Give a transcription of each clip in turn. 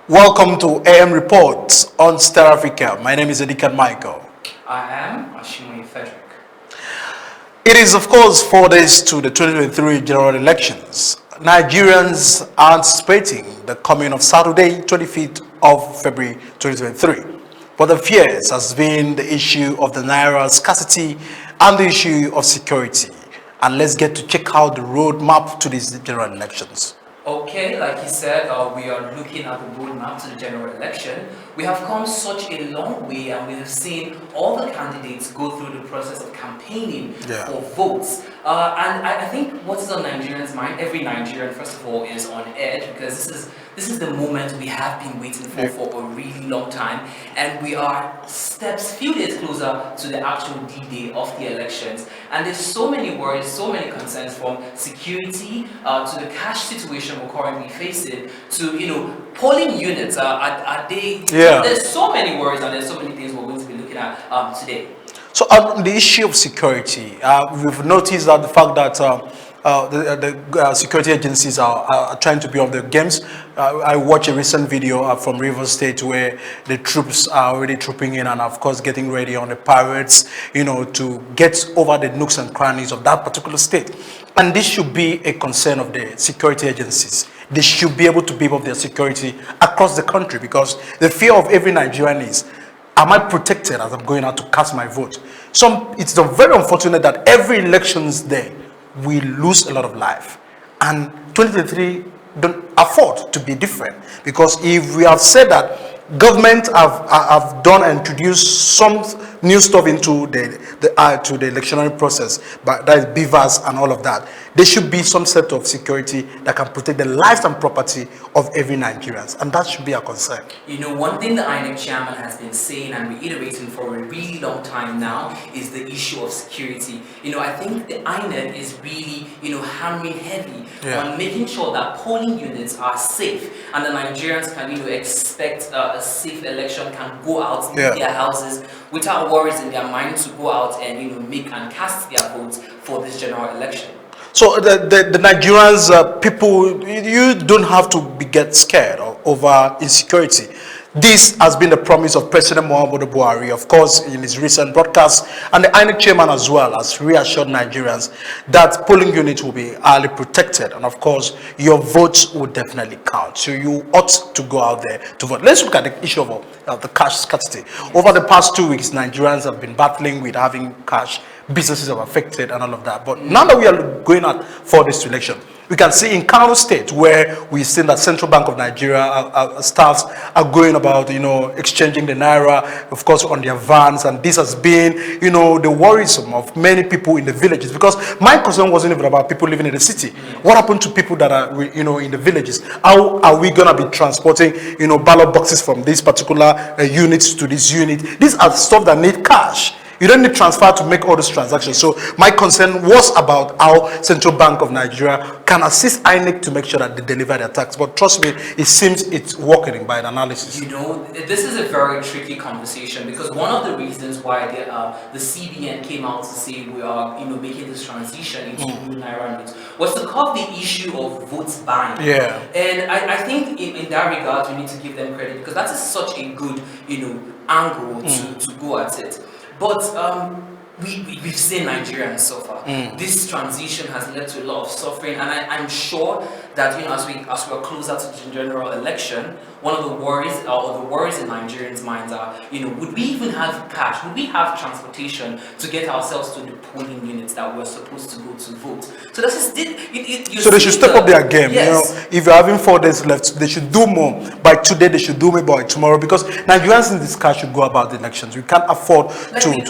Welcome to A.M Report on Star Africa. My name is Edikan Michael. I am Ashimoy Frederick. It is, of course, 4 days to the 2023 general elections. Nigerians are anticipating the coming of Saturday, 25th of February 2023. But the fears has been the issue of the Naira scarcity and the issue of security. And let's get to check out the roadmap to these general elections. Okay, like he said, we are looking at the roadmap to the general election. We have come such a long way and we have seen all the candidates go through the process of campaigning for votes. And I think what is on Nigerians' mind, every Nigerian, first of all, is on edge because this is the moment we have been waiting for a really long time. And we are few days closer to the actual D-Day of the elections. And there's so many worries, so many concerns from security to the cash situation we're currently facing to, polling units. Are they... Yeah. There's so many worries and there's so many things we're going to be looking at today. So on the issue of security, we've noticed that the fact that the security agencies are trying to be on the games. I watched a recent video from Rivers State where the troops are already trooping in and of course getting ready on the parades, to get over the nooks and crannies of that particular state. And this should be a concern of the security agencies. They should be able to beef up their security across the country because the fear of every Nigerian is, am I protected as I'm going out to cast my vote? It's very unfortunate that every elections day we lose a lot of life, and 2023 don't afford to be different because if we have said that government have done and introduced some new stuff into the electionary process, but that is beavers and all of that, there should be some set of security that can protect the lives and property of every Nigerians, and that should be a concern. One thing the INEC chairman has been saying and reiterating for a really long time now is the issue of security. I think the INEC is really, hammering heavy on making sure that polling units are safe and the Nigerians can, expect a safe election, can go out, leave their houses without worries in their mind to go out and, make and cast their votes for this general election. So the Nigerians, people, you don't have to get scared over insecurity. This has been the promise of President Muhammadu Buhari, of course, in his recent broadcast, and the INEC chairman as well has reassured Nigerians that polling units will be highly protected, and of course, your votes will definitely count. So you ought to go out there to vote. Let's look at the issue of the cash scarcity. Over the past 2 weeks, Nigerians have been battling with having cash. Businesses are affected and all of that. But now that we are going out for this election, we can see in Kano State where we've seen that Central Bank of Nigeria staffs are going about, exchanging the Naira, of course, on their vans. And this has been, the worrisome of many people in the villages. Because my concern wasn't even about people living in the city. What happened to people that are, in the villages? How are we going to be transporting, ballot boxes from this particular unit to this unit? These are stuff that need cash. You don't need transfer to make all those transactions. So my concern was about how Central Bank of Nigeria can assist INEC to make sure that they deliver their tax. But trust me, it seems it's working by the analysis. This is a very tricky conversation because one of the reasons why the CBN came out to say we are making this transition into new Naira notes was to cover the issue of votes buying. Yeah. And I think in that regard we need to give them credit because that is such a good angle to go at it. But we've seen Nigerians suffer. This transition has led to a lot of suffering, and I'm sure that as we are closer to the general election, one of the worries in Nigerians' minds are, would we even have cash? Would we have transportation to get ourselves to the polling units that we're supposed to go to vote? So so they should step up their game. Yes. If you're having 4 days left, they should do more. By today, they should do more by tomorrow because Nigerians in this cash should go about the elections. We can't afford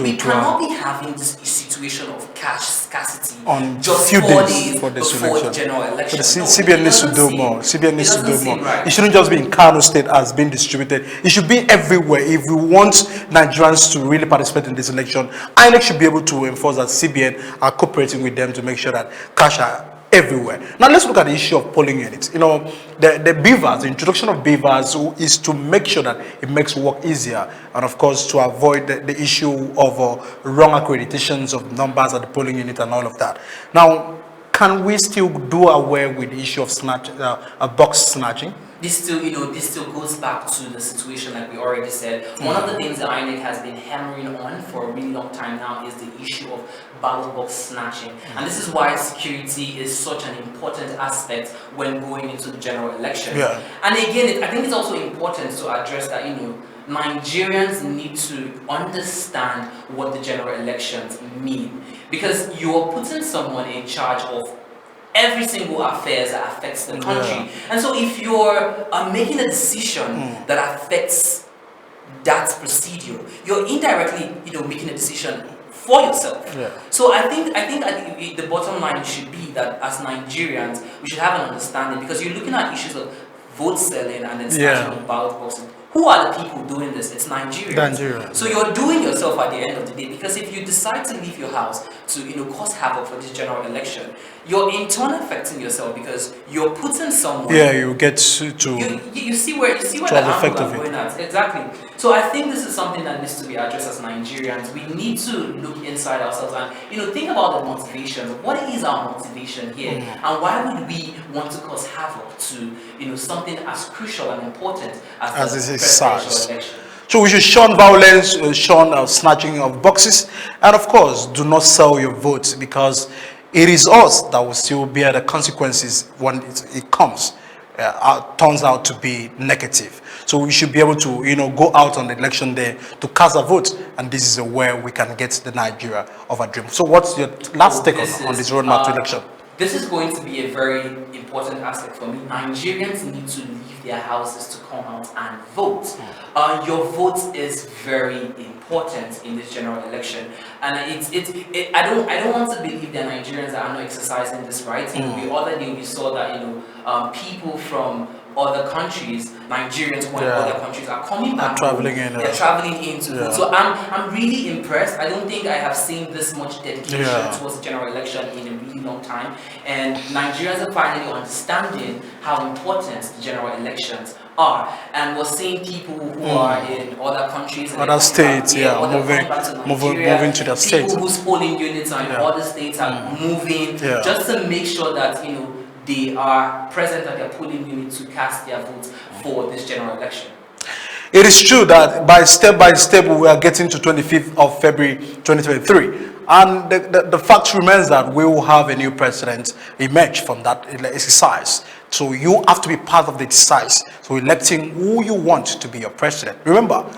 we cannot be having this situation of cash scarcity on just few 4 days before the general election. So the CBN needs to do more. CBN needs to do more. Right. It shouldn't just be in Kano State as being distributed. It should be everywhere. If we want Nigerians to really participate in this election, INEC should be able to enforce that CBN are cooperating with them to make sure that cash are everywhere. Now let's look at the issue of polling units. The beavers, the introduction of beavers is to make sure that it makes work easier, and of course to avoid the issue of wrong accreditations of numbers at the polling unit and all of that. Now, can we still do away with the issue of box snatching? This still goes back to the situation like we already said. One of the things that INEC has been hammering on for a really long time now is the issue of ballot box snatching. And this is why security is such an important aspect when going into the general election. Yeah. And again, I think it's also important to address that, Nigerians need to understand what the general elections mean. Because you're putting someone in charge of every single affairs that affects the country. Yeah. And so if you're making a decision that affects that procedure, you're indirectly, making a decision for yourself. Yeah. So I think the bottom line should be that as Nigerians, we should have an understanding, because you're looking at issues of vote selling and then snatching of ballot boxes. Who are the people doing this? It's Nigerians. So you're doing yourself at the end of the day, because if you decide to leave your house to cause havoc for this general election, you're in turn affecting yourself, because you're putting someone. Yeah, you get to you see where the angle I'm going at. Exactly. So I think this is something that needs to be addressed as Nigerians. We need to look inside ourselves and think about the motivation. What is our motivation here, and why would we want to cause havoc to something as crucial and important as the presidential election? So we should shun violence, shun snatching of boxes, and of course, do not sell your votes, because it is us that will still bear the consequences when it comes. Turns out to be negative. So we should be able to, go out on the election day to cast a vote, and this is where we can get the Nigeria of our dream. So what's your last take on this roadmap to election? This is going to be a very important aspect for me. Nigerians need to leave their houses to come out and vote. Your vote is very important in this general election, and I don't want to believe that Nigerians are not exercising this right. The other day we saw that people from other countries, Nigerians who are in other countries, are coming back. They're traveling in to vote. So I'm really impressed. I don't think I have seen this much dedication towards the general election in a really long time. And Nigerians are finally understanding how important the general elections are. And we're seeing people who are in other countries, other states, moving to their states. People whose polling units are in other states are moving just to make sure that they are present at their polling unit to cast their votes for this general election. It is true that by step, we are getting to 25th of February 2023. And the fact remains that we will have a new president emerge from that exercise. So you have to be part of the exercise. So electing who you want to be your president. Remember,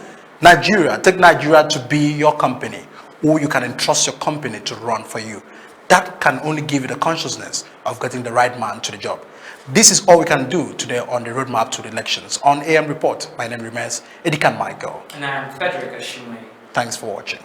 take Nigeria to be your company, or you can entrust your company to run for you. That can only give you the consciousness of getting the right man to the job. This is all we can do today on the roadmap to the elections. On AM Report, my name remains Edikan Michael. And I am Frederick Ashimwe. Thanks for watching.